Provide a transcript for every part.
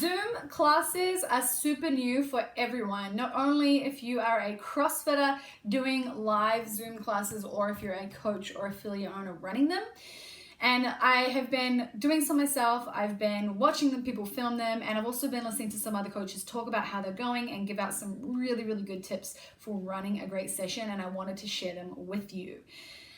Zoom classes are super new for everyone, not only if you are a CrossFitter doing live Zoom classes or if you're a coach or affiliate owner running them. And I have been doing some myself. I've been watching the people film them, and I've also been listening to some other coaches talk about how they're going and give out some really, really good tips for running a great session, and I wanted to share them with you.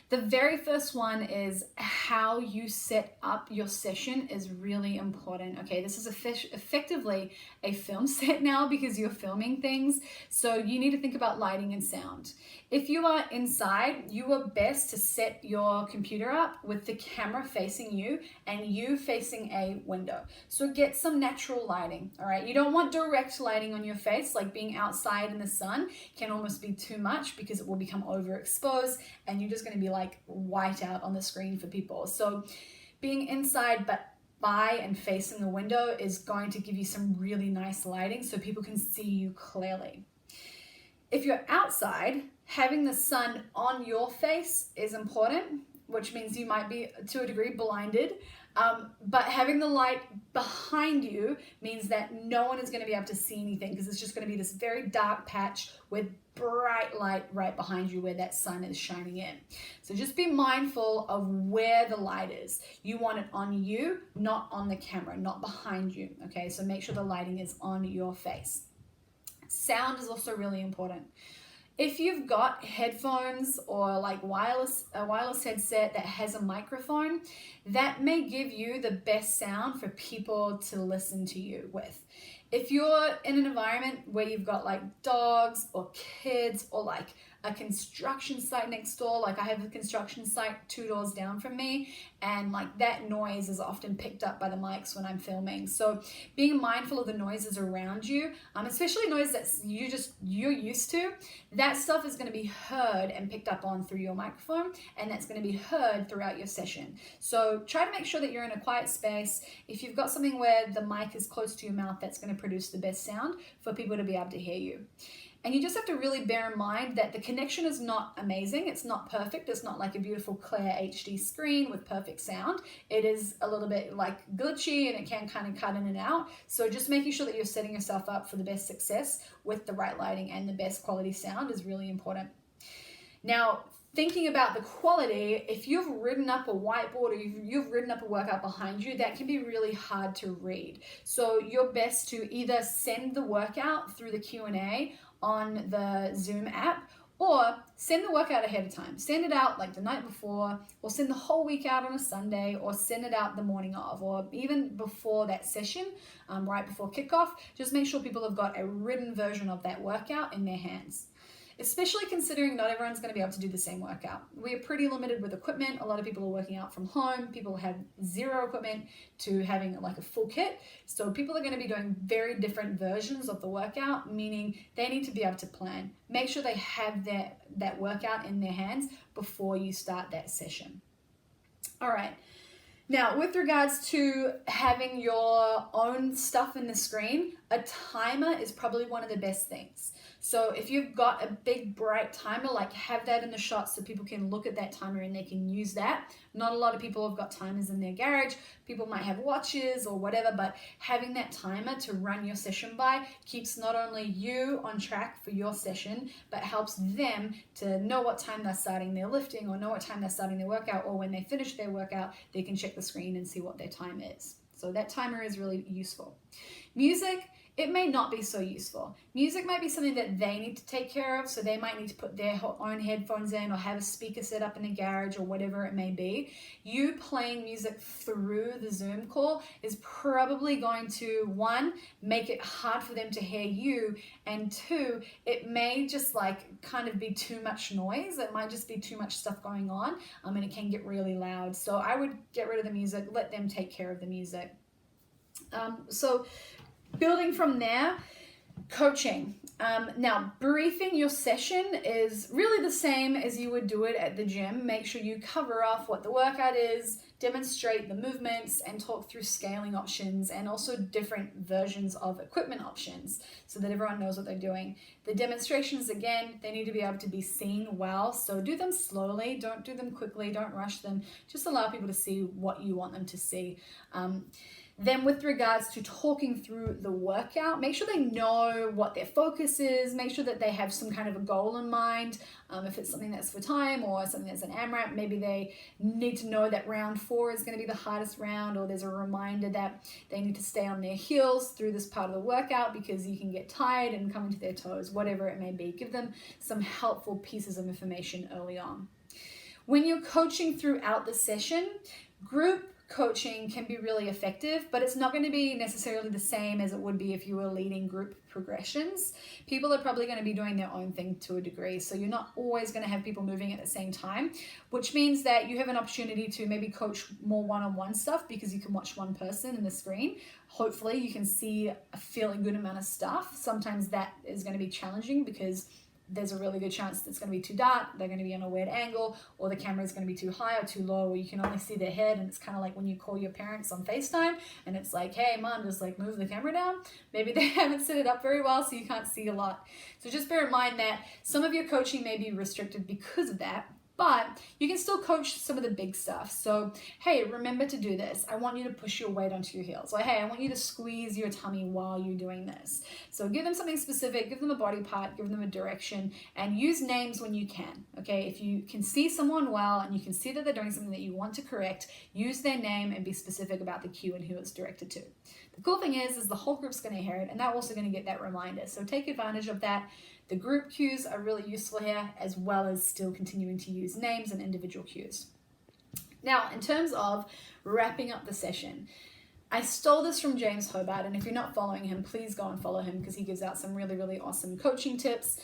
The very first one is how you set up your session is really important. Okay, this is effectively a film set now because you're filming things. So you need to think about lighting and sound. If you are inside, you are best to set your computer up with the camera facing you and you facing a window. So get some natural lighting, all right? You don't want direct lighting on your face, like being outside in the sun can almost be too much because it will become overexposed and you're just gonna be like white out on the screen for people. So being inside but by and facing the window is going to give you some really nice lighting so people can see you clearly. If you're outside, having the sun on your face is important, which means you might be to a degree blinded, but having the light behind you means that no one is going to be able to see anything because it's just going to be this very dark patch with bright light right behind you where that sun is shining in. So just be mindful of where the light is. You want it on you, not on the camera, not behind you, okay? So make sure the lighting is on your face. Sound is also really important. If you've got headphones or like a wireless headset that has a microphone, that may give you the best sound for people to listen to you with. If you're in an environment where you've got like dogs or kids or like a construction site next door, like I have a construction site 2 doors down from me, and like that noise is often picked up by the mics when I'm filming. So being mindful of the noises around you, especially noise that you're used to, that stuff is going to be heard and picked up on through your microphone, and that's going to be heard throughout your session. So try to make sure that you're in a quiet space. If you've got something where the mic is close to your mouth, that's going to produce the best sound for people to be able to hear you. And you just have to really bear in mind that the connection is not amazing. It's not perfect. It's not like a beautiful clear HD screen with perfect sound. It is a little bit like glitchy and it can kind of cut in and out. So just making sure that you're setting yourself up for the best success with the right lighting and the best quality sound is really important. Now, thinking about the quality, if you've written up a whiteboard or you've written up a workout behind you, that can be really hard to read. So you're best to either send the workout through the Q&A on the Zoom app, or send the workout ahead of time. Send it out like the night before, or send the whole week out on a Sunday, or send it out the morning of, or even before that session, right before kickoff. Just make sure people have got a written version of that workout in their hands. Especially considering not everyone's going to be able to do the same workout. We are pretty limited with equipment. A lot of people are working out from home. People have zero equipment to having like a full kit. So people are going to be doing very different versions of the workout, meaning they need to be able to plan. Make sure they have that workout in their hands before you start that session. All right. Now, with regards to having your own stuff in the screen, a timer is probably one of the best things. So if you've got a big bright timer, like have that in the shot so people can look at that timer and they can use that. Not a lot of people have got timers in their garage. People might have watches or whatever, but having that timer to run your session by keeps not only you on track for your session, but helps them to know what time they're starting their lifting or know what time they're starting their workout, or when they finish their workout, they can check the screen and see what their time is. So that timer is really useful. Music, it may not be so useful. Music might be something that they need to take care of, so they might need to put their own headphones in or have a speaker set up in a garage or whatever it may be. You playing music through the Zoom call is probably going to, one, make it hard for them to hear you, and two, it may just like kind of be too much noise. It might just be too much stuff going on, and it can get really loud. So I would get rid of the music, let them take care of the music. So building from there, coaching. Now, briefing your session is really the same as you would do it at the gym. Make sure you cover off what the workout is, demonstrate the movements, and talk through scaling options and also different versions of equipment options so that everyone knows what they're doing. The demonstrations, again, they need to be able to be seen well, so do them slowly, don't do them quickly, don't rush them, just allow people to see what you want them to see. Then with regards to talking through the workout, make sure they know what their focus is, make sure that they have some kind of a goal in mind. If it's something that's for time or something that's an AMRAP, maybe they need to know that round 4 is going to be the hardest round, or there's a reminder that they need to stay on their heels through this part of the workout because you can get tired and come into their toes, whatever it may be. Give them some helpful pieces of information early on. When you're coaching throughout the session, group coaching can be really effective, but it's not going to be necessarily the same as it would be if you were leading group progressions. People are probably going to be doing their own thing to a degree, so you're not always going to have people moving at the same time, which means that you have an opportunity to maybe coach more one-on-one stuff because you can watch one person in the screen. Hopefully you can see a fairly good amount of stuff. Sometimes that is going to be challenging because there's a really good chance that it's going to be too dark, they're going to be on a weird angle, or the camera is going to be too high or too low, or you can only see their head. And it's kind of like when you call your parents on FaceTime and it's like, hey mom, just like move the camera down. Maybe they haven't set it up very well, so you can't see a lot. So just bear in mind that some of your coaching may be restricted because of that, but you can still coach some of the big stuff. So, hey, remember to do this. I want you to push your weight onto your heels. Or, hey, I want you to squeeze your tummy while you're doing this. So give them something specific, give them a body part, give them a direction, and use names when you can, okay? If you can see someone well and you can see that they're doing something that you want to correct, use their name and be specific about the cue and who it's directed to. The cool thing is the whole group's gonna hear it, and they're also gonna get that reminder. So take advantage of that. The group cues are really useful here, as well as still continuing to use names and individual cues. Now, in terms of wrapping up the session, I stole this from James Hobart, and if you're not following him, please go and follow him because he gives out some really, really awesome coaching tips.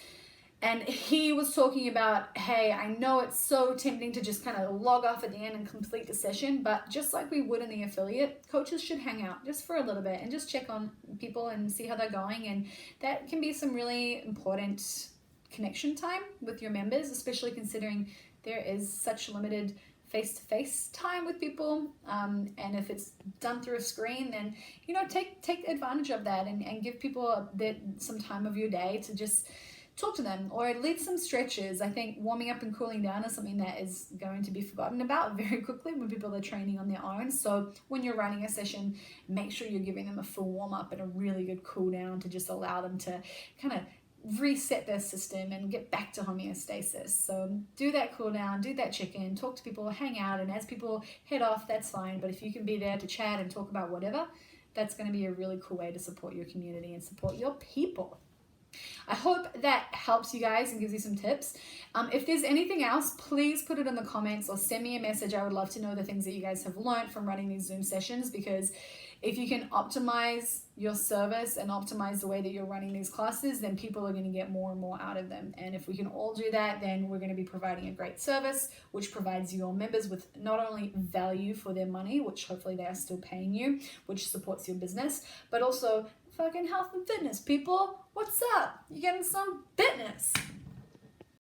And he was talking about, hey, I know it's so tempting to just kind of log off at the end and complete the session, but just like we would in the affiliate, coaches should hang out just for a little bit and just check on people and see how they're going. And that can be some really important connection time with your members, especially considering there is such limited face-to-face time with people. And if it's done through a screen, then, you know, take advantage of that and give people some time of your day to just talk to them or lead some stretches. I think warming up and cooling down is something that is going to be forgotten about very quickly when people are training on their own. So when you're running a session, make sure you're giving them a full warm up and a really good cool down to just allow them to kind of reset their system and get back to homeostasis. So do that cool down, do that check-in, talk to people, hang out, and as people head off, that's fine. But if you can be there to chat and talk about whatever, that's going to be a really cool way to support your community and support your people. I hope that helps you guys and gives you some tips. If there's anything else, please put it in the comments or send me a message. I would love to know the things that you guys have learned from running these Zoom sessions, because if you can optimize your service and optimize the way that you're running these classes, then people are going to get more and more out of them. And if we can all do that, then we're going to be providing a great service, which provides your members with not only value for their money, which hopefully they are still paying you, which supports your business, but also fucking health and fitness, people. What's up? You getting some fitness?